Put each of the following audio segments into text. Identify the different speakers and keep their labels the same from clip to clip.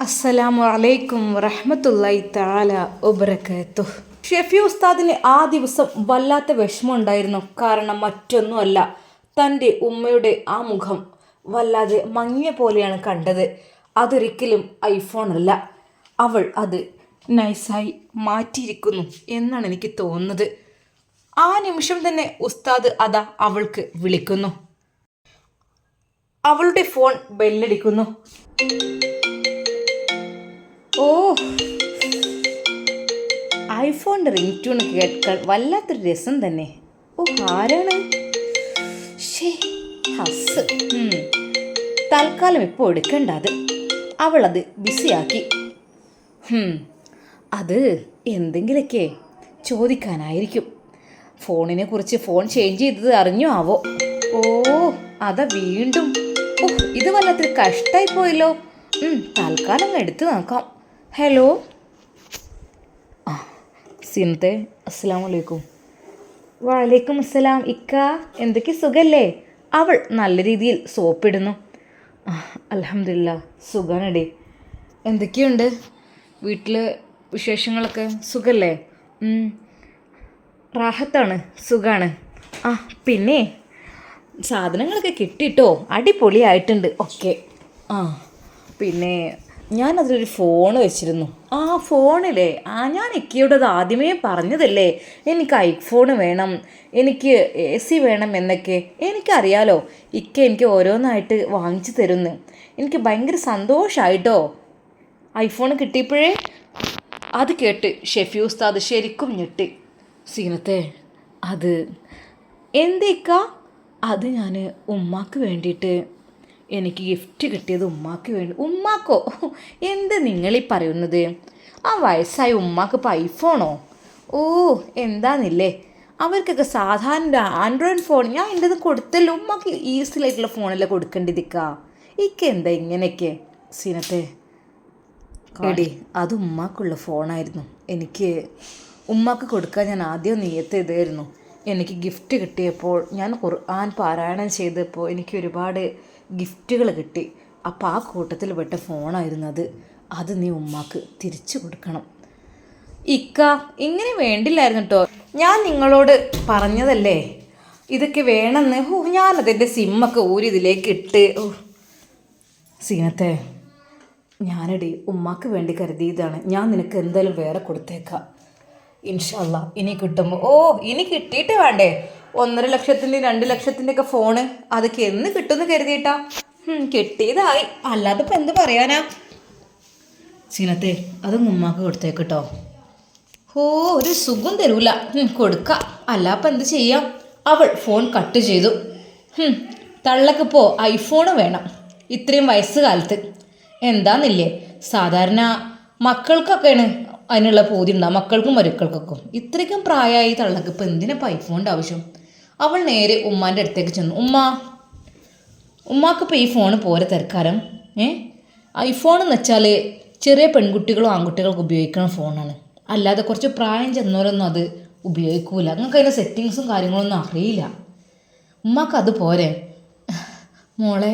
Speaker 1: അസ്സലാമു അലൈക്കും വറഹ്മത്തുള്ളാഹി തആല വബറകാതുഹു. ഷെഫി ഉസ്താദിന് ആ ദിവസം വല്ലാത്ത വിഷമമുണ്ടായിരുന്നു. കാരണം മറ്റൊന്നുമല്ല, തൻ്റെ ഉമ്മയുടെ ആ മുഖം വല്ലാതെ മങ്ങിയ പോലെയാണ് കണ്ടത്. അതൊരിക്കലും ഐഫോൺ അല്ല, അവൾ അത് നൈസായി മാറ്റിയിരിക്കുന്നു എന്നാണ് എനിക്ക് തോന്നുന്നത്. ആ നിമിഷം തന്നെ ഉസ്താദ് അതാ അവൾക്ക് വിളിക്കുന്നു. അവളുടെ ഫോൺ ബെല്ലടിക്കുന്നു. ഓ, ഐഫോണിൻ്റെ റിംഗ് ട്യൂൺ കേൾക്കാൻ വല്ലാത്തൊരു രസം തന്നെ. ഓ, ആരാണ്? ഷേ, ഹസ്. തൽക്കാലം ഇപ്പോൾ എടുക്കണ്ട അത്. അവളത് ബിസിയാക്കി. അത് എന്തെങ്കിലുമൊക്കെ ചോദിക്കാനായിരിക്കും. ഫോണിനെ കുറിച്ച് ഫോൺ ചേഞ്ച് ചെയ്തത് അറിഞ്ഞോ ആവോ? ഓ, അതാ വീണ്ടും. ഓ, ഇത് വല്ലാത്തൊരു കഷ്ടമായി പോയല്ലോ. തൽക്കാലം എടുത്ത് നോക്കാം. ഹലോ, സിനത്തെ, അസ്സലാമു അലൈക്കും. വലൈക്കും അസ്സലാം. ഇക്ക, എന്തൊക്കെ സുഖല്ലേ? അവൾ നല്ല രീതിയിൽ സോപ്പിടുന്നു. അൽഹംദുലില്ലാ, സുഖാണെടി. എന്തൊക്കെയുണ്ട് വീട്ടിൽ വിശേഷങ്ങളൊക്കെ? സുഖല്ലേ? റാഹത്താണ്, സുഖാണ്. പിന്നെ സാധനങ്ങളൊക്കെ കിട്ടിട്ടോ, അടിപൊളിയായിട്ടുണ്ട് ഒക്കെ. പിന്നെ ഞാനതിലൊരു ഫോൺ വെച്ചിരുന്നു. ആ ഫോണിലെ ഞാൻ ഇക്കയോടത് ആദ്യമേ പറഞ്ഞതല്ലേ, എനിക്ക് ഐഫോൺ വേണം, എനിക്ക് AC വേണം എന്നൊക്കെ. എനിക്കറിയാലോ, ഇക്ക എനിക്ക് ഓരോന്നായിട്ട് വാങ്ങിച്ചു തരുന്നു. എനിക്ക് ഭയങ്കര സന്തോഷമായിട്ടോ ഐഫോൺ കിട്ടിയപ്പോഴേ. അത് കേട്ട് ഷെഫി ഉസ്താദ് ശരിക്കും ഞെട്ടി. സീനത്തെ, അത് എന്തേക്ക? അത് ഞാൻ ഉമ്മാക്ക് വേണ്ടിയിട്ട്, എനിക്ക് ഗിഫ്റ്റ് കിട്ടിയത് ഉമ്മാക്ക് വേണ്ടി. ഉമ്മാക്കോ? എന്ത് നിങ്ങളീ പറയുന്നത്? ആ വയസ്സായ ഉമ്മാക്ക് ഇപ്പോൾ ഐഫോണോ? ഓ, എന്താന്നില്ലേ, അവർക്കൊക്കെ സാധാരണ ആൻഡ്രോയിഡ് ഫോൺ ഞാൻ എൻ്റെത് കൊടുത്തല്ലോ. ഉമ്മാക്ക് ഈസിലായിട്ടുള്ള ഫോണല്ലേ കൊടുക്കേണ്ടതിക്കാ. എന്താ ഇങ്ങനെയൊക്കെ? സീനത്തെ എടി, അത് ഉമ്മാക്കുള്ള ഫോണായിരുന്നു. എനിക്ക് ഉമ്മാക്ക് കൊടുക്കാൻ ഞാൻ ആദ്യം നിയത്ത് ചെയ്തായിരുന്നു. എനിക്ക് ഗിഫ്റ്റ് കിട്ടിയപ്പോൾ ഞാൻ ഖുർആൻ പാരായണം ചെയ്തപ്പോൾ എനിക്ക് ഒരുപാട് ഗിഫ്റ്റുകൾ കിട്ടി. അപ്പോൾ ആ കൂട്ടത്തിൽ പെട്ട ഫോണായിരുന്നു അത്. അത് നീ ഉമ്മാക്ക് തിരിച്ചു കൊടുക്കണം. ഇക്ക, ഇങ്ങനെ വേണ്ടില്ലായിരുന്നു കേട്ടോ. ഞാൻ നിങ്ങളോട് പറഞ്ഞതല്ലേ ഇതൊക്കെ വേണമെന്ന്. ഞാനതെൻ്റെ സിമ്മൊക്കെ ഊരി ഇതിലേക്ക് ഇട്ട്. സീനത്തെ, ഞാനടി ഉമ്മാക്ക് വേണ്ടി കരുതിയതാണ്. ഞാൻ നിനക്ക് എന്തായാലും വേറെ കൊടുത്തേക്കാം ഇൻഷാ അല്ലാ. ഇനി കിട്ടുമ്പോൾ. ഇനി കിട്ടിയിട്ട് വേണ്ടേ 1.5 ലക്ഷത്തിൻ്റെ 2 ലക്ഷത്തിൻ്റെ ഒക്കെ ഫോണ്? അതൊക്കെ എന്ന് കിട്ടുമെന്ന് കരുതിയിട്ടാ. കിട്ടിയതായി, അല്ലാതെ ഇപ്പം എന്ത് പറയാനാ? സീനത്തെ, അത് ഉമ്മാക്ക് കൊടുത്തേക്കിട്ടോ. ഒരു സുഖം തരൂല. കൊടുക്കാം, അല്ലാപ്പം എന്ത് ചെയ്യാം? അവൾ ഫോൺ കട്ട് ചെയ്തു. തള്ളക്കിപ്പോൾ ഐഫോൺ വേണം ഇത്രയും വയസ്സുകാലത്ത്. എന്താന്നില്ലേ, സാധാരണ മക്കൾക്കൊക്കെയാണ് അതിനുള്ള പൂതി ഉണ്ടാവും, മക്കൾക്കും മരുക്കൾക്കൊക്കെ. ഇത്രയ്ക്കും പ്രായമായി തള്ളക്ക് ഇപ്പം എന്തിനാപ്പോൾ ഐഫോണിൻ്റെ ആവശ്യം? അവൾ നേരെ ഉമ്മാൻ്റെ അടുത്തേക്ക് ചെന്നു. ഉമ്മാക്കിപ്പോൾ ഈ ഫോണ് പോരെ തൽക്കാലം. ഐഫോൺ എന്ന് വെച്ചാൽ ചെറിയ പെൺകുട്ടികളും ആൺകുട്ടികൾക്ക് ഉപയോഗിക്കുന്ന ഫോണാണ്. അല്ലാതെ കുറച്ച് പ്രായം ചെന്നവരൊന്നും അത് ഉപയോഗിക്കൂല. നിങ്ങൾക്ക് അതിൻ്റെ സെറ്റിങ്സും കാര്യങ്ങളൊന്നും അറിയില്ല. ഉമ്മാക്ക് അത് പോരെ? മോളെ,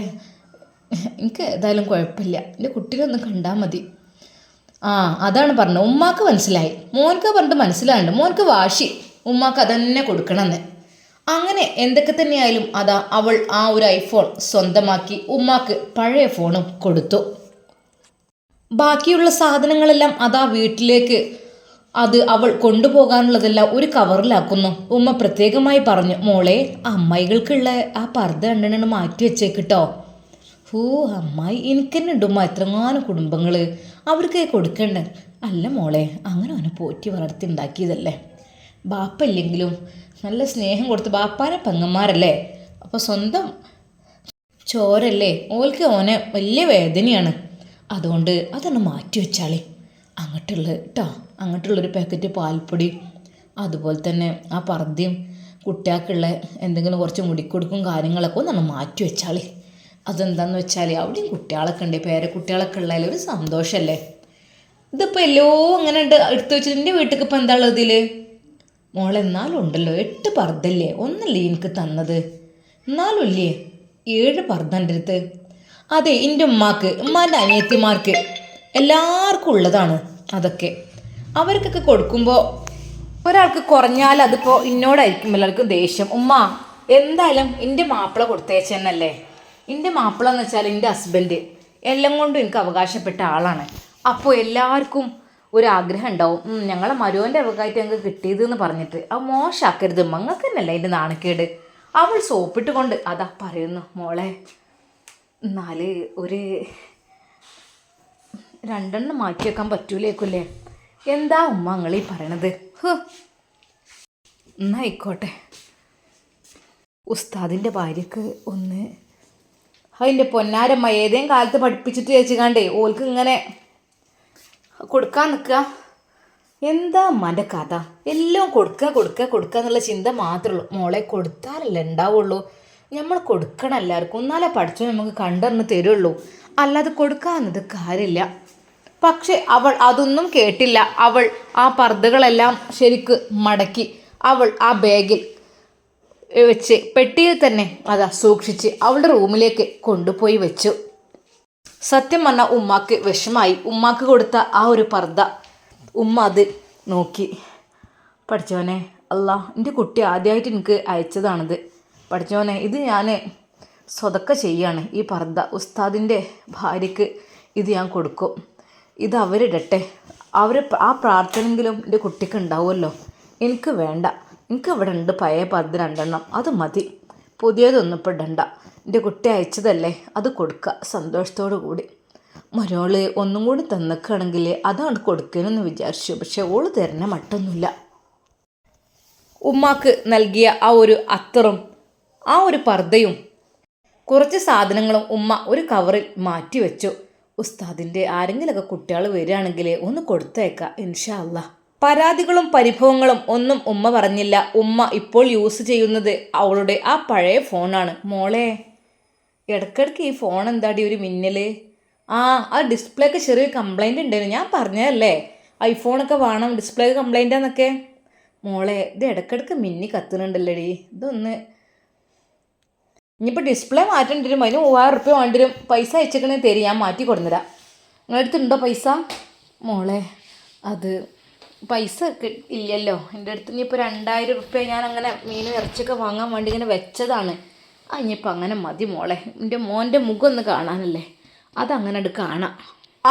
Speaker 1: എനിക്ക് ഏതായാലും കുഴപ്പമില്ല, എൻ്റെ കുട്ടീനൊന്ന് കണ്ടാൽ മതി. അതാണ് പറഞ്ഞത്. ഉമ്മാക്ക് മനസ്സിലായി, മോൻക്ക് പറഞ്ഞിട്ട് മനസ്സിലായുണ്ട്. മോൻക്ക് വാശി, ഉമ്മാക്ക് അതന്നെ കൊടുക്കണമെന്ന്. അങ്ങനെ എന്തൊക്കെ തന്നെയായാലും അതാ അവൾ ആ ഒരു ഐഫോൺ സ്വന്തമാക്കി ഉമ്മാക്ക് പഴയ ഫോണും കൊടുത്തു. ബാക്കിയുള്ള സാധനങ്ങളെല്ലാം അതാ വീട്ടിലേക്ക് അത് അവൾ കൊണ്ടുപോകാനുള്ളതെല്ലാം ഒരു കവറിലാക്കുന്നു. ഉമ്മ പ്രത്യേകമായി പറഞ്ഞു, മോളെ, അമ്മായികൾക്കുള്ള ആ പർദ്ദ എണ്ണ മാറ്റി വെച്ചേക്കിട്ടോ. അമ്മായി, എനിക്ക് തന്നെ ഉണ്ടുമ്മ എത്രങ്ങാനും കുടുംബങ്ങൾ, അവർക്ക് കൊടുക്കണ്ടേ? അല്ല മോളെ, അങ്ങനെ അവനെ പോറ്റി വളർത്തി ഉണ്ടാക്കിയതല്ലേ. ബാപ്പ ഇല്ലെങ്കിലും നല്ല സ്നേഹം കൊടുത്ത്, ബാപ്പാനെ പെങ്ങന്മാരല്ലേ, അപ്പോൾ സ്വന്തം ചോരല്ലേ, ഓൾക്ക് ഓനെ വലിയ വേദനയാണ്. അതുകൊണ്ട് അതൊന്ന് മാറ്റി വെച്ചാളേ. അങ്ങോട്ടുള്ളൊരു പാക്കറ്റ് പാൽപ്പൊടി, അതുപോലെ തന്നെ ആ പർദ്ദയും കുട്ടികൾക്കുള്ള എന്തെങ്കിലും കുറച്ച് മുടിക്കൊടുക്കും കാര്യങ്ങളൊക്കെ ഒന്നൊന്ന് മാറ്റി വെച്ചാളേ. അതെന്താണെന്ന് വെച്ചാൽ അവിടെയും കുട്ടികളൊക്കെ ഉണ്ട്, പേരക്കുട്ടികളൊക്കെ ഉള്ളതിൽ ഒരു സന്തോഷമല്ലേ. ഇതിപ്പോൾ എല്ലോ അങ്ങനെ ഉണ്ട് എടുത്തു വെച്ചിട്ട്. എൻ്റെ വീട്ടിലേക്ക് ഇപ്പോൾ എന്താ ഉള്ളത് ഇതിൽ? മോളെന്നാലും ഉണ്ടല്ലോ 8 പർദ്ദല്ലേ, ഒന്നല്ലേ എനിക്ക് തന്നത്? എന്നാലും ഇല്ലേ 7 പർദ്ദ എൻ്റെ അടുത്ത്. അതെ, എൻ്റെ ഉമ്മാക്ക്, ഉമ്മാൻ്റെ അനിയത്തിമാർക്ക് എല്ലാവർക്കും ഉള്ളതാണ് അതൊക്കെ. അവർക്കൊക്കെ കൊടുക്കുമ്പോൾ ഒരാൾക്ക് കുറഞ്ഞാൽ അതിപ്പോൾ ഇന്നോടായിരിക്കും എല്ലാവർക്കും ദേഷ്യം. ഉമ്മ എന്തായാലും എൻ്റെ മാപ്പിള കൊടുത്തേച്ചെന്നല്ലേ. എൻ്റെ മാപ്പിള എന്ന് വെച്ചാൽ എൻ്റെ ഹസ്ബൻഡ് എല്ലാം കൊണ്ടും എനിക്ക് അവകാശപ്പെട്ട ആളാണ്. അപ്പോൾ എല്ലാവർക്കും ഒരു ആഗ്രഹം ഉണ്ടാവും, ഞങ്ങളെ മരുവൻ്റെ അവകാശമായിട്ട് ഞങ്ങൾക്ക് കിട്ടിയതെന്ന് പറഞ്ഞിട്ട്. അത് മോശമാക്കരുത്, മങ്ങൾക്ക് തന്നെയല്ലേ അതിൻ്റെ നാണക്കേട്. അവൾ സോപ്പിട്ട് കൊണ്ട് അതാ പറയുന്നു, മോളെ എന്നാൽ ഒരു 2 മാറ്റി വെക്കാൻ പറ്റൂലേക്കല്ലേ. എന്താ ഉമ്മ നിങ്ങൾ ഈ പറയണത്? എന്നായിക്കോട്ടെ. ഉസ്താദിൻ്റെ ഭാര്യക്ക് ഒന്ന് അതിൻ്റെ പൊന്നാരമ്മ ഏതേം കാലത്ത് പഠിപ്പിച്ചിട്ട് ചേച്ചിക്കാണ്ടേ ഓൾക്ക് ഇങ്ങനെ കൊടുക്കാൻ നിൽക്കുക. എന്താ അമ്മൻ്റെ കഥ? എല്ലാം കൊടുക്കുക എന്നുള്ള ചിന്ത മാത്രമേ ഉള്ളൂ. മോളെ കൊടുത്താലല്ലേ ഉണ്ടാവുള്ളൂ. നമ്മൾ കൊടുക്കണം എല്ലാവർക്കും, എന്നാലേ പഠിച്ചോ നമുക്ക് കണ്ടറിഞ്ഞ് തരുള്ളൂ. അല്ലാതെ കൊടുക്കാമെന്നത് കാര്യമില്ല. പക്ഷെ അവൾ അതൊന്നും കേട്ടില്ല. അവൾ ആ പർദ്ദകളെല്ലാം ശരിക്ക് മടക്കി അവൾ ആ ബാഗിൽ വെച്ച് പെട്ടിയിൽ തന്നെ അതാ സൂക്ഷിച്ച് അവളുടെ റൂമിലേക്ക് കൊണ്ടുപോയി വെച്ചു. സത്യം പറഞ്ഞാൽ ഉമ്മാക്ക് വിഷമായി. ഉമ്മാക്ക് കൊടുത്ത ആ ഒരു പർദ്ദ ഉമ്മ അത് നോക്കി. പഠിച്ചോനെ അല്ലാ, എൻ്റെ കുട്ടി ആദ്യമായിട്ട് എനിക്ക് അയച്ചതാണിത്. പഠിച്ചോനെ ഇത് ഞാൻ സ്വതക്ക ചെയ്യാണ്. ഈ പർദ്ദ ഉസ്താദിൻ്റെ ഭാര്യയ്ക്ക് ഇത് ഞാൻ കൊടുക്കും. ഇത് അവരിടട്ടെ. ആ പ്രാർത്ഥനയെങ്കിലും എൻ്റെ കുട്ടിക്ക് ഉണ്ടാവുമല്ലോ. എനിക്ക് വേണ്ട, എനിക്ക് ഇവിടെ ഉണ്ട് പഴയ പർദ്ദ 2 അത് മതി. പുതിയതൊന്നും ഇപ്പോൾ ഇടണ്ട. എൻ്റെ കുട്ടി അയച്ചതല്ലേ, അത് കൊടുക്കുക സന്തോഷത്തോടു കൂടി. മരോള് ഒന്നും കൂടി തന്നിക്കുകയാണെങ്കിൽ അതാണ് കൊടുക്കണമെന്ന് വിചാരിച്ചു. പക്ഷെ ഓള് തരുന്ന മട്ടൊന്നുമില്ല. ഉമ്മാക്ക് നൽകിയ ആ ഒരു അത്തറും ആ ഒരു പർദ്ദയും കുറച്ച് സാധനങ്ങളും ഉമ്മ ഒരു കവറിൽ മാറ്റി വെച്ചു. ഉസ്താദിൻ്റെ ആരെങ്കിലുമൊക്കെ കുട്ടികൾ വരികയാണെങ്കിൽ ഒന്ന് കൊടുത്തേക്കാം ഇൻഷാ അല്ലാ. പരാതികളും പരിഭവങ്ങളും ഒന്നും ഉമ്മ പറഞ്ഞില്ല. ഉമ്മ ഇപ്പോൾ യൂസ് ചെയ്യുന്നത് അവളുടെ ആ പഴയ ഫോണാണ്. മോളെ ഇടയ്ക്കിടയ്ക്ക് ഈ ഫോൺ എന്താടി ഒരു മിന്നൽ? ആ ഡിസ്പ്ലേക്ക് ചെറിയൊരു കംപ്ലൈൻറ്റ് ഉണ്ടായിരുന്നു. ഞാൻ പറഞ്ഞതല്ലേ ഐഫോണൊക്കെ വേണം, ഡിസ്പ്ലേ കംപ്ലൈൻറ്റാന്നൊക്കെ. മോളെ ഇത് ഇടയ്ക്കിടയ്ക്ക് മിന്നി കത്തുന്നുണ്ടല്ലോടി. ഇതൊന്ന് ഇനിയിപ്പോൾ ഡിസ്പ്ലേ മാറ്റേണ്ടി വരും. അതിന് 3000 റുപ്യ വേണ്ടി വരും. പൈസ അയച്ചേക്കണേ തരും, ഞാൻ മാറ്റി കൊടുന്നുതരാം. നിങ്ങളടുത്തുണ്ടോ പൈസ? മോളെ അത് പൈസ ഇല്ലല്ലോ എൻ്റെ അടുത്ത്. ഇനിയിപ്പോൾ 2000 റുപ്യ ഞാൻ അങ്ങനെ മീനും ഇറച്ചിയൊക്കെ വാങ്ങാൻ വേണ്ടി ഇങ്ങനെ വെച്ചതാണ്. ഇനിയിപ്പോൾ അങ്ങനെ മതി മോളെ. എൻ്റെ മോൻ്റെ മുഖം ഒന്ന് കാണാനല്ലേ, അതങ്ങനെ അത് കാണാം.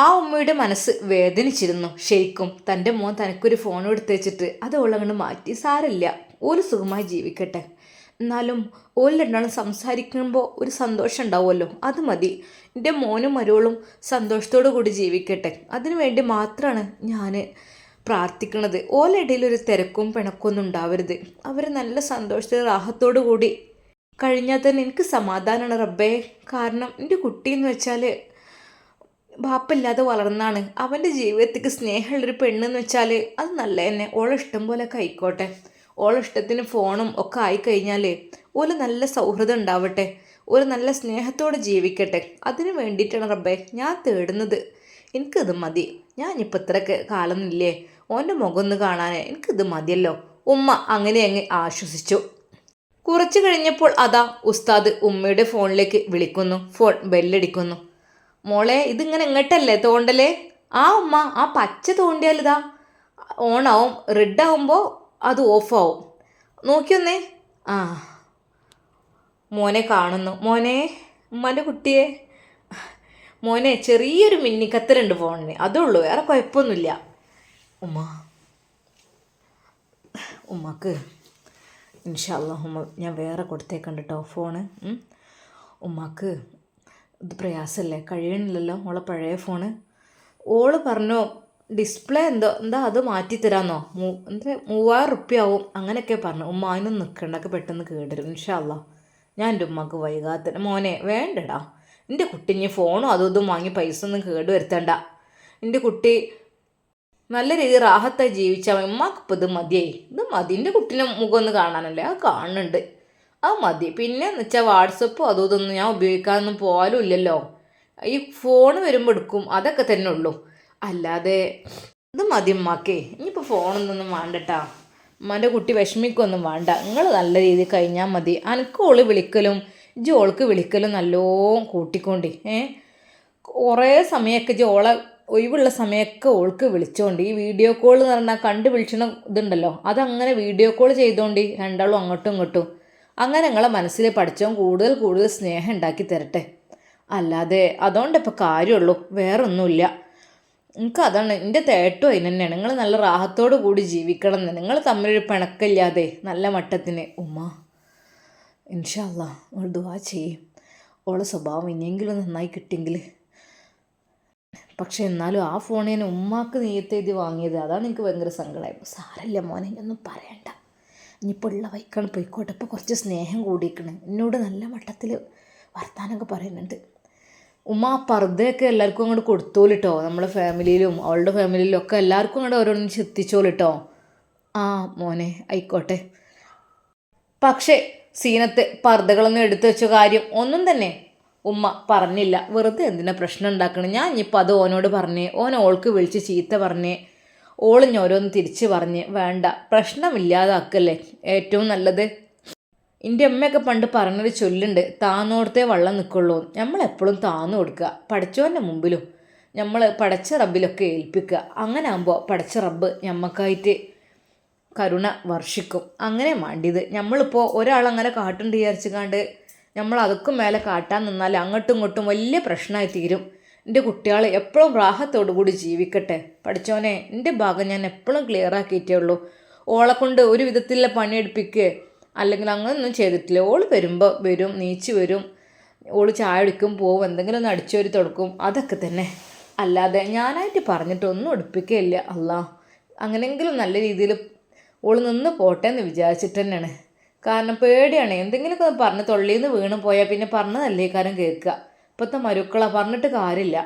Speaker 1: ആ ഉമ്മയുടെ മനസ്സ് വേദനിച്ചിരുന്നു ശരിക്കും. തൻ്റെ മോൻ തനിക്കൊരു ഫോൺ എടുത്ത് വെച്ചിട്ട് അത് ഓളങ്ങോട്ട് മാറ്റി. സാരമില്ല, ഓല് സുഖമായി ജീവിക്കട്ടെ. എന്നാലും ഓല് രണ്ടാളും സംസാരിക്കുമ്പോൾ ഒരു സന്തോഷം ഉണ്ടാവുമല്ലോ, അത് മതി. എൻ്റെ മോനും മരോളും സന്തോഷത്തോടു കൂടി ജീവിക്കട്ടെ. അതിനു വേണ്ടി മാത്രമാണ് ഞാൻ പ്രാർത്ഥിക്കണത്. ഓലിടയിൽ ഒരു തിരക്കും പിണക്കൊന്നും ഉണ്ടാവരുത്. അവർ നല്ല സന്തോഷത്തോടെ റാഹത്തോടു കൂടി കഴിഞ്ഞാൽ തന്നെ എനിക്ക് സമാധാനമാണ് റബ്ബേ. കാരണം എൻ്റെ കുട്ടിയെന്ന് വെച്ചാൽ ബാപ്പില്ലാതെ വളർന്നാണ്. അവൻ്റെ ജീവിതത്തേക്ക് സ്നേഹമുള്ളൊരു പെണ്ണെന്ന് വെച്ചാൽ അത് നല്ല തന്നെ. ഓളെ ഇഷ്ടം പോലെ ആയിക്കോട്ടെ. ഓളെ ഇഷ്ടത്തിന് ഫോണും ഒക്കെ ആയിക്കഴിഞ്ഞാൽ ഓല് നല്ല സൗഹൃദം ഉണ്ടാവട്ടെ. ഒരു നല്ല സ്നേഹത്തോടെ ജീവിക്കട്ടെ. അതിന് വേണ്ടിയിട്ടാണ് റബ്ബേ ഞാൻ തേടുന്നത്. എനിക്കിത് മതി. ഞാനിപ്പോൾ ഇത്രയൊക്കെ കാലമൊന്നുമില്ലേ ഓൻ്റെ മുഖം ഒന്ന് കാണാൻ, എനിക്കിത് മതിയല്ലോ. ഉമ്മ അങ്ങനെ അങ്ങ് ആശ്വസിച്ചു. കുറച്ച് കഴിഞ്ഞപ്പോൾ അതാ ഉസ്താദ് ഉമ്മയുടെ ഫോണിലേക്ക് വിളിക്കുന്നു. ഫോൺ ബെല്ലടിക്കുന്നു. മോളെ ഇതിങ്ങനെ ഇങ്ങോട്ടല്ലേ തോണ്ടല്ലേ? ഉമ്മ ആ പച്ച തോണ്ടിയാൽ ഇതാ ഓണാവും, റെഡ് ആവുമ്പോൾ അത് ഓഫാവും. നോക്കിയൊന്നേ. മോനെ കാണുന്നു. മോനെ ഉമ്മാൻ്റെ കുട്ടിയെ. മോനെ ചെറിയൊരു മിന്നിക്കത്തലുണ്ട് ഫോണിന്, അതുള്ളൂ, വേറെ കുഴപ്പമൊന്നുമില്ല. ഉമ്മക്ക് ഇൻഷാ അല്ലാഹ് ഞാൻ വേറെ കൊടുത്തേക്കണ്ട് കേട്ടോ ഫോണ്. ഉമ്മക്ക് ഇത് പ്രയാസമല്ലേ, കഴിയണില്ലല്ലോ ഓളെ പഴയ ഫോണ്. ഓള് പറഞ്ഞു ഡിസ്പ്ലേ എന്താ അത് മാറ്റിത്തരാമെന്നോ, 3000 റുപ്യ ആവും അങ്ങനെയൊക്കെ പറഞ്ഞു. ഉമ്മ അതിനൊന്നും നിൽക്കണ്ടൊക്കെ പെട്ടെന്ന് കേടുവരും. ഇൻഷാ അല്ലാഹ് ഞാൻ എൻ്റെ ഉമ്മക്ക് വൈകാതെ. മോനെ വേണ്ടടാ, എൻ്റെ കുട്ടി ഇനി ഫോണും അതും ഇതും വാങ്ങി പൈസ ഒന്നും കേടുവരുത്തണ്ട. എൻ്റെ കുട്ടി നല്ല രീതിയിൽ റാഹത്തായി ജീവിച്ചാൽ ഉമ്മാക്കിപ്പോൾ ഇത് മതിയായി. ഇത് മതി, എൻ്റെ കുട്ടീൻ്റെ മുഖം ഒന്ന് കാണാനല്ലേ, അത് കാണുന്നുണ്ട്, അത് മതി. പിന്നെ എന്ന് വെച്ചാൽ വാട്സപ്പും അതും ഇതൊന്നും ഞാൻ ഉപയോഗിക്കാനൊന്നും പോലും ഇല്ലല്ലോ. ഈ ഫോൺ വരുമ്പോൾ എടുക്കും, അതൊക്കെ തന്നെ ഉള്ളൂ. അല്ലാതെ ഇത് മതി ഉമ്മാക്കേ. ഇനിയിപ്പോൾ ഫോണൊന്നും വേണ്ടട്ടാ. ഉമ്മാൻ്റെ കുട്ടി വിഷമിക്കൊന്നും വേണ്ട. നിങ്ങൾ നല്ല രീതിയിൽ കഴിഞ്ഞാൽ മതി. അനക്ക് ഓള് വിളിക്കലും ജോൾക്ക് വിളിക്കലും നല്ലോണം കൂട്ടിക്കൊണ്ടി. കുറേ സമയമൊക്കെ ജോളെ ഒഴിവുള്ള സമയമൊക്കെ ഓൾക്ക് വിളിച്ചോണ്ട് ഈ വീഡിയോ കോൾ എന്ന് പറഞ്ഞാൽ കണ്ട് വിളിച്ചണ ഇതുണ്ടല്ലോ അതങ്ങനെ വീഡിയോ കോൾ ചെയ്തോണ്ട് രണ്ടാളും അങ്ങോട്ടും ഇങ്ങോട്ടും അങ്ങനെ നിങ്ങളെ മനസ്സിൽ പഠിച്ചോൻ കൂടുതൽ കൂടുതൽ സ്നേഹം ഉണ്ടാക്കി തരട്ടെ. അല്ലാതെ അതുകൊണ്ട് ഇപ്പോൾ കാര്യമുള്ളൂ, വേറൊന്നുമില്ല. എനിക്ക് അതാണ് എൻ്റെ തേട്ടം അതിന് തന്നെയാണ്. നിങ്ങൾ നല്ല റാഹത്തോടു കൂടി ജീവിക്കണം എന്ന്, നിങ്ങൾ തമ്മിലൊരു പിണക്കില്ലാതെ നല്ല മട്ടത്തിന്. ഉമ്മ ഇൻഷാ അല്ലാ നിങ്ങൾ ദുആ ചെയ്യും, ഓളെ സ്വഭാവം ഇനിയെങ്കിലും നന്നായി കിട്ടിയെങ്കിൽ. പക്ഷെ എന്നാലും ആ ഫോൺ ഞാൻ ഉമ്മാക്ക് നീയത്തെഴുതി വാങ്ങിയത്, അതാണ് എനിക്ക് ഭയങ്കര സങ്കടമായിരുന്നു. സാരല്ല മോനെ, ഒന്നും പറയണ്ട, ഇനിയിപ്പോൾ ഉള്ള വൈക്കാണ് പോയിക്കോട്ടെ. ഇപ്പോൾ കുറച്ച് സ്നേഹം കൂടിയിരിക്കണം, എന്നോട് നല്ല മട്ടത്തിൽ വർത്താനമൊക്കെ പറയുന്നുണ്ട്. ഉമ്മ ആ പർദ്ദയൊക്കെ എല്ലാവർക്കും അങ്ങോട്ട് കൊടുത്തോളിട്ടോ, നമ്മളെ ഫാമിലിയിലും അവളുടെ ഫാമിലിയിലും ഒക്കെ എല്ലാവർക്കും അങ്ങോട്ട് ഓരോന്ന് എത്തിച്ചോളിട്ടോ. ആ മോനെ ആയിക്കോട്ടെ. പക്ഷേ സീനത്ത് പർദ്ദകളൊന്നും എടുത്തു വെച്ച കാര്യം ഒന്നും തന്നെ ഉമ്മ പറഞ്ഞില്ല. വെറുതെ എന്തിനാ പ്രശ്നം ഉണ്ടാക്കണം. ഞാൻ ഇനിയിപ്പോൾ അത് ഓനോട് പറഞ്ഞേ, ഓൻ ഓൾക്ക് വിളിച്ച് ചീത്ത പറഞ്ഞേ, ഓളിഞ്ഞ് ഓരോന്ന് തിരിച്ച് പറഞ്ഞ് വേണ്ട, പ്രശ്നമില്ലാതാക്കല്ലേ ഏറ്റവും നല്ലത്. എൻ്റെ അമ്മയൊക്കെ പണ്ട് പറഞ്ഞൊരു ചൊല്ലുണ്ട്, താന്നോടത്തേ വെള്ളം നിൽക്കുള്ളൂ. നമ്മളെപ്പോഴും താന്നു കൊടുക്കുക, പഠിച്ചവൻ്റെ മുമ്പിലും നമ്മൾ പടച്ച റബ്ബിലൊക്കെ ഏൽപ്പിക്കുക. അങ്ങനെ ആകുമ്പോൾ പടച്ച റബ്ബ് ഞമ്മക്കായിട്ട് കരുണ വർഷിക്കും. അങ്ങനെ വേണ്ടിയത്. നമ്മളിപ്പോൾ ഒരാളങ്ങനെ കാട്ടുണ്ട് വിചാരിച്ചുകൊണ്ട് നമ്മൾ അതൊക്കെ മേലെ കാട്ടാൻ നിന്നാൽ അങ്ങോട്ടും ഇങ്ങോട്ടും വലിയ പ്രശ്നമായി തീരും. എൻ്റെ കുട്ടികൾ എപ്പോഴും റാഹത്തോടു കൂടി ജീവിക്കട്ടെ പഠിച്ചോനെ. എൻ്റെ ഭാഗം ഞാൻ എപ്പോഴും ക്ലിയർ ആക്കിയിട്ടേ ഉള്ളൂ. ഓളെ കൊണ്ട് ഒരു വിധത്തിലുള്ള പണിയെടുപ്പിക്കുക അല്ലെങ്കിൽ അങ്ങനെയൊന്നും ചെയ്തിട്ടില്ല. ഓൾ വരുമ്പോൾ വരും, നീച്ച് വരും, ഓൾ ചായ കുടിക്കും, പോവും, എന്തെങ്കിലും ഒന്ന് അടിച്ചോരി തുടക്കും, അതൊക്കെ തന്നെ. അല്ലാതെ ഞാനായിട്ട് പറഞ്ഞിട്ടൊന്നും എടുപ്പിക്കുകയില്ല. അല്ലാ അങ്ങനെയെങ്കിലും നല്ല രീതിയിൽ ഓൾ നിന്ന് പോട്ടെ എന്ന് വിചാരിച്ചിട്ട് തന്നെയാണ്. കാരണം പേടിയാണ്, എന്തെങ്കിലുമൊക്കെ പറഞ്ഞ് തൊള്ളിയിൽ നിന്ന് വീണ് പോയാൽ പിന്നെ പറഞ്ഞതല്ലേ കാര്യം കേൾക്കുക. ഇപ്പോഴത്തെ മരുക്കളാണ്, പറഞ്ഞിട്ട് കാര്യമില്ല.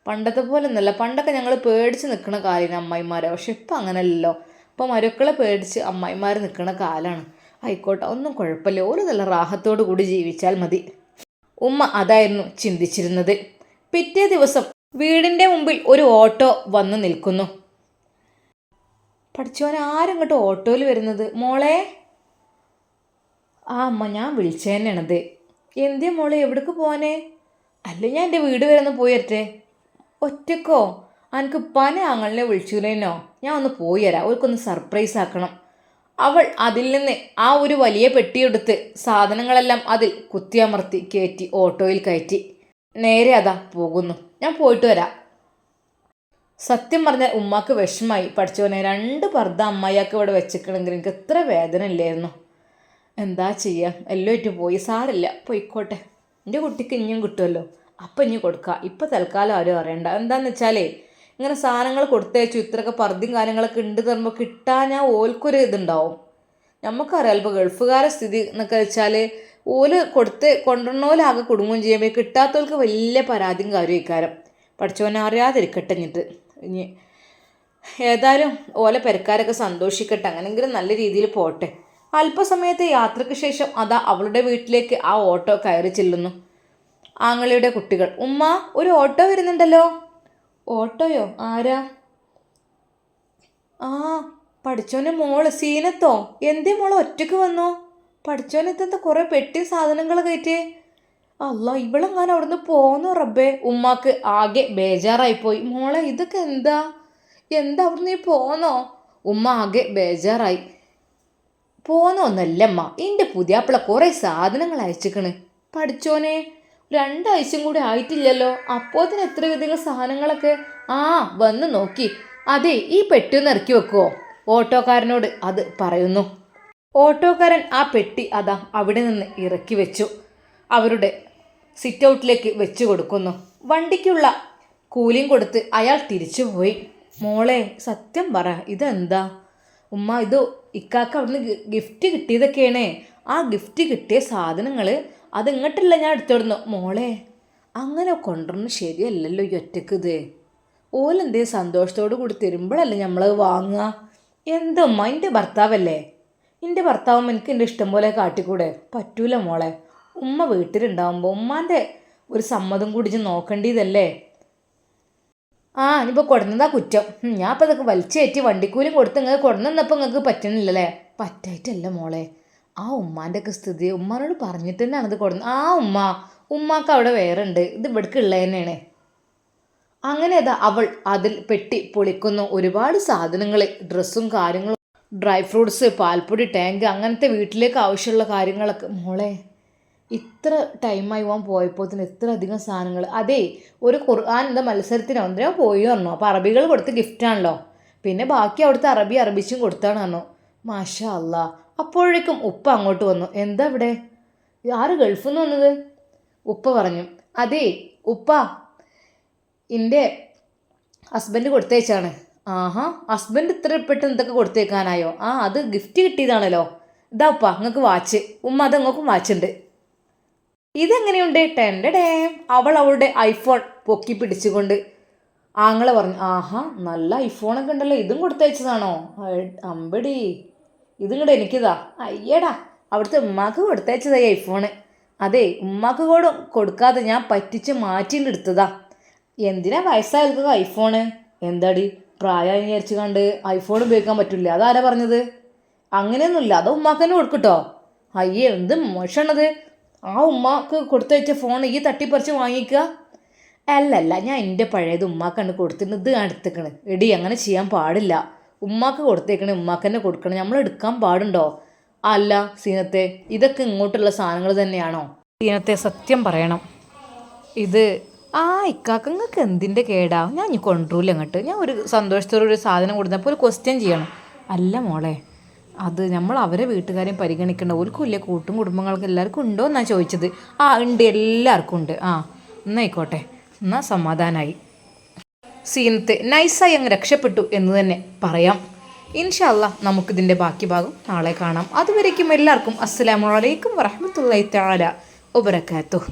Speaker 1: പണ്ടത്തെ പോലെ ഒന്നല്ല. പണ്ടൊക്കെ ഞങ്ങൾ പേടിച്ച് നിൽക്കുന്ന കാര്യം അമ്മായിമാരെ, പക്ഷെ ഇപ്പം അങ്ങനെയല്ലല്ലോ. ഇപ്പോൾ മരുക്കളെ പേടിച്ച് അമ്മായിമാർ നിൽക്കുന്ന കാലമാണ്. ആയിക്കോട്ടെ, ഒന്നും കുഴപ്പമില്ല, ഓരോ നല്ല റാഹത്തോടു കൂടി ജീവിച്ചാൽ മതി. ഉമ്മ അതായിരുന്നു ചിന്തിച്ചിരുന്നത്. പിറ്റേ ദിവസം വീടിൻ്റെ മുമ്പിൽ ഒരു ഓട്ടോ വന്ന് നിൽക്കുന്നു. പഠിച്ചോൻ ആരെങ്ങോട്ട് ഓട്ടോയിൽ വരുന്നത്? മോളെ. ആ അമ്മ, ഞാൻ വിളിച്ചതന്നെയാണത്. എന്തിയ മോളെ, എവിടേക്ക് പോവാനേ? അല്ല, ഞാൻ എൻ്റെ വീട് വരെ ഒന്ന് പോയി വരട്ടെ. ഒറ്റക്കോ? എനിക്ക് പല ആങ്ങളിനെ വിളിച്ചില്ലേനോ, ഞാൻ ഒന്ന് പോയി തരാം, അവർക്കൊന്ന് സർപ്രൈസ് ആക്കണം. അവൾ അതിൽ നിന്ന് ആ ഒരു വലിയ പെട്ടിയെടുത്ത് സാധനങ്ങളെല്ലാം അതിൽ കുത്തിയമർത്തി കയറ്റി ഓട്ടോയിൽ കയറ്റി നേരെ അതാ പോകുന്നു. ഞാൻ പോയിട്ട് വരാം. സത്യം പറഞ്ഞാൽ ഉമ്മാക്ക് വിഷമായി. പഠിച്ചവനെ 2 പർദ്ദ അമ്മായിയൊക്കെ ഇവിടെ വെച്ചിക്കണമെങ്കിൽ എനിക്ക് എത്ര വേദന ഇല്ലായിരുന്നു. എന്താ ചെയ്യുക, എല്ലാം ഇട്ട് പോയി. സാരില്ല, പോയിക്കോട്ടെ. എൻ്റെ കുട്ടിക്ക് ഇനിയും കിട്ടുമല്ലോ, അപ്പം ഇനി കൊടുക്കുക. ഇപ്പം തൽക്കാലം ആരും അറിയണ്ട. എന്താണെന്ന് വെച്ചാലേ ഇങ്ങനെ സാധനങ്ങൾ കൊടുത്തയച്ചു, ഇത്രയൊക്കെ പർദ്ദയും കാര്യങ്ങളൊക്കെ ഉണ്ട് തരുമ്പോൾ കിട്ടാൻ ഞാൻ ഓൽക്കൊരു ഇതുണ്ടാവും. നമുക്കറിയാം ഇപ്പോൾ ഗൾഫുകാരെ സ്ഥിതി എന്നൊക്കെ വെച്ചാൽ ഓല് കൊണ്ടുവരണോലാകെ കുടുങ്ങുകയും ചെയ്യുമ്പോൾ കിട്ടാത്തവർക്ക് വലിയ പരാതിയും കാര്യവും. പഠിച്ചവനെ അറിയാതിരിക്കട്ടെ. ഇനി ഏതായാലും ഓലെ പെരക്കാരൊക്കെ സന്തോഷിക്കട്ടെ, അങ്ങനെങ്കിലും നല്ല രീതിയിൽ പോട്ടെ. അല്പസമയത്തെ യാത്രയ്ക്ക് ശേഷം അതാ അവളുടെ വീട്ടിലേക്ക് ആ ഓട്ടോ കയറി ചെല്ലുന്നു ആങ്ങളിയുടെ കുട്ടികൾ. ഉമ്മ, ഒരു ഓട്ടോ വരുന്നുണ്ടല്ലോ. ഓട്ടോയോ? ആരാ? ആ പഠിച്ചോൻ്റെ മോള് സീനത്തോ? എന്തേ മോള് ഒറ്റയ്ക്ക് വന്നോ? പഠിച്ചോനെന്താ കുറേ പെട്ടി സാധനങ്ങൾ കയറ്റേ? അല്ല, ഇവളെങ്ങാനും അവിടുന്ന് പോന്നോ റബ്ബേ. ഉമ്മാക്ക് ആകെ ബേജാറായിപ്പോയി. മോളെ, ഇതൊക്കെ എന്താ അവിടുന്ന് നീ പോന്നോ? ഉമ്മ ആകെ ബേജാറായി. പോന്നോന്നല്ലമ്മ, എൻ്റെ പുതിയാപ്പിള കുറേ സാധനങ്ങൾ അയച്ചിക്കണ്. പഠിച്ചോനെ, 2 ആഴ്ചയും കൂടി ആയിട്ടില്ലല്ലോ, അപ്പോത്തിന് എത്ര വിധങ്ങൾ സാധനങ്ങളൊക്കെ. ആ വന്ന് നോക്കി. അതെ, ഈ പെട്ടി ഒന്ന് ഇറക്കി വെക്കുമോ? ഓട്ടോക്കാരനോട് അത് പറയുന്നു. ഓട്ടോക്കാരൻ ആ പെട്ടി അതാ അവിടെ നിന്ന് ഇറക്കി വെച്ചു, അവരുടെ സിറ്റ് ഔട്ടിലേക്ക് വെച്ച് കൊടുക്കുന്നു. വണ്ടിക്കുള്ള കൂലിയും കൊടുത്ത് അയാൾ തിരിച്ചു പോയി. മോളെ, സത്യം പറ, ഇതെന്താ? ഉമ്മ, ഇത് ഇക്കാക്ക് അവിടുന്ന് ഗിഫ്റ്റ് കിട്ടിയതൊക്കെയാണേ. ആ ഗിഫ്റ്റ് കിട്ടിയ സാധനങ്ങൾ അത് ഇങ്ങോട്ടില്ല, ഞാൻ എടുത്തോടുന്നു. മോളെ, അങ്ങനെ കൊണ്ടുവന്ന് ശരിയല്ലല്ലോ ഈ ഒറ്റക്ക്. ഇത് ഓലെന്തേ സന്തോഷത്തോടു കൂടി തരുമ്പോഴല്ലേ നമ്മളത് വാങ്ങുക. എന്തമ്മ, എൻ്റെ ഭർത്താവല്ലേ, എൻ്റെ ഭർത്താവും എനിക്ക് എൻ്റെ ഇഷ്ടം പോലെ കാട്ടിക്കൂടെ? പറ്റൂല മോളെ. ഉമ്മ വീട്ടിലുണ്ടാവുമ്പോൾ ഉമ്മാൻ്റെ ഒരു സമ്മതം കൂടി നോക്കേണ്ടതല്ലേ. ആ ഇനിയിപ്പോൾ കൊടുന്നതാ കുറ്റം. ഞാൻ അപ്പോൾ ഇതൊക്കെ വലിച്ചേറ്റി വണ്ടിക്കൂലും കൊടുത്ത് നിങ്ങൾക്ക് കൊടുന്നപ്പോൾ നിങ്ങൾക്ക് പറ്റണില്ലല്ലേ? പറ്റായിട്ടല്ല മോളെ, ആ ഉമ്മാൻ്റെ ഒക്കെ സ്ഥിതി ഉമ്മാനോട് പറഞ്ഞിട്ട് തന്നെയാണ് ഇത് കൊടുന്നത്. ആ ഉമ്മാക്ക് അവിടെ വേറെ ഉണ്ട്, ഇത് ഇവിടേക്ക് ഉള്ളത് തന്നെയാണ്. അങ്ങനെ അതാ അവൾ അതിൽ പെട്ടി പൊളിക്കുന്നു. ഒരുപാട് സാധനങ്ങൾ, ഡ്രസ്സും കാര്യങ്ങളും, ഡ്രൈ ഫ്രൂട്ട്സ്, പാൽപ്പൊടി, ടാങ്ക്, അങ്ങനത്തെ വീട്ടിലേക്ക് ആവശ്യമുള്ള കാര്യങ്ങളൊക്കെ. മോളെ ഇത്ര ടൈമായി പോകാൻ പോയപ്പോൾ തന്നെ എത്ര അധികം സാധനങ്ങൾ. അതേ ഒരു ഖുർആൻ എന്താ മത്സരത്തിനോ എന്തിനോ പോയി പറഞ്ഞു. അപ്പോൾ അറബികൾ കൊടുത്ത ഗിഫ്റ്റാണല്ലോ. പിന്നെ ബാക്കി അവിടുത്തെ അറബിച്ചും കൊടുത്താണ് പറഞ്ഞു. മാഷാ അല്ലാ. അപ്പോഴേക്കും ഉപ്പ അങ്ങോട്ട് വന്നു. എന്താ ഇവിടെ, ആര് ഗൾഫിൽ നിന്ന് വന്നത്? ഉപ്പ പറഞ്ഞു, അതേ ഉപ്പ എൻ്റെ ഹസ്ബൻഡ് കൊടുത്തേച്ചാണ്. ആഹാ, ഹസ്ബൻഡ് ഇത്ര പെട്ടെന്ന് എന്തൊക്കെ കൊടുത്തേക്കാനായോ? അത് ഗിഫ്റ്റ് കിട്ടിയതാണല്ലോ. ഇതാ ഉപ്പ നിങ്ങൾക്ക് വാച്ച്. ഉമ്മ അത് നിങ്ങൾക്കും വാച്ചുണ്ട്. ഇതെങ്ങനെയുണ്ട്? ടെൻ്റെ ഡേം. അവൾ അവളുടെ ഐഫോൺ പൊക്കി പിടിച്ചുകൊണ്ട് ആങ്ങളെ പറഞ്ഞു. ആഹാ, നല്ല ഐഫോണൊക്കെ ഉണ്ടല്ലോ, ഇതും കൊടുത്തയച്ചതാണോ? അമ്പടി, ഇതും കൂടെ എനിക്കിതാ. അയ്യടാ, അവിടുത്തെ ഉമ്മാക്ക് കൊടുത്തയച്ചതായി ഐഫോണ്. അതെ, ഉമ്മാക്ക് കൂടെ കൊടുക്കാതെ ഞാൻ പറ്റിച്ച് മാറ്റിയിട്ട് എടുത്തതാ. എന്തിനാ വയസ്സായവർക്കൊക്കെ ഐഫോണ്? എന്താടി പ്രായം വിചാരിച്ചു കണ്ട് ഐഫോൺ ഉപയോഗിക്കാൻ പറ്റില്ല? അതാരാ പറഞ്ഞത്? അങ്ങനെയൊന്നുമില്ല, അത് ഉമ്മാക്ക് തന്നെ കൊടുക്കട്ടോ. അയ്യേ, എന്ത് മോശമാണത്. ആ ഉമ്മാക്ക് കൊടുത്തയച്ച ഫോൺ ഈ തട്ടിപ്പറിച്ച് വാങ്ങിക്കുക? അല്ലല്ല, ഞാൻ എൻ്റെ പഴയത് ഉമ്മാക്കാണ് കൊടുത്തിട്ട് ഇത് എടുത്തേക്കണ്. എടി, അങ്ങനെ ചെയ്യാൻ പാടില്ല. ഉമ്മാക്ക് കൊടുത്തേക്കണേ ഉമ്മാക്ക് തന്നെ കൊടുക്കണം, നമ്മൾ എടുക്കാൻ പാടുണ്ടോ? അല്ല സീനത്തെ, ഇതൊക്കെ ഇങ്ങോട്ടുള്ള സാധനങ്ങൾ തന്നെയാണോ? സീനത്തെ സത്യം പറയണം, ഇത് ഇക്കാക്കങ്ങൾക്ക് എന്തിൻ്റെ കേടാ? ഞാൻ ഇനി കൊണ്ടുവരില്ല അങ്ങോട്ട്. ഞാൻ ഒരു സന്തോഷത്തോടെ ഒരു സാധനം കൊടുത്തപ്പോൾ ഒരു ക്വസ്റ്റ്യൻ ചെയ്യണം. അല്ല മോളെ, അത് നമ്മൾ അവരെ വീട്ടുകാരെയും പരിഗണിക്കേണ്ട. ഓർക്കും ഇല്ലേ കൂട്ടും കുടുംബങ്ങൾക്ക് എല്ലാവർക്കും ഉണ്ടോ എന്നാണ് ചോദിച്ചത്. ഉണ്ട്, എല്ലാവർക്കും ഉണ്ട്. എന്നായിക്കോട്ടെ, എന്നാൽ സമാധാനമായി. സീനത്ത് നൈസായി അങ്ങ് രക്ഷപ്പെട്ടു എന്ന് തന്നെ പറയാം. ഇൻഷാ അല്ലാ നമുക്കിതിൻ്റെ ബാക്കി ഭാഗം നാളെ കാണാം. അതുവരേക്കും എല്ലാവർക്കും അസ്സലാമു അലൈക്കും വറഹ്മത്തുള്ളാഹി തആല വബറകാതുഹു.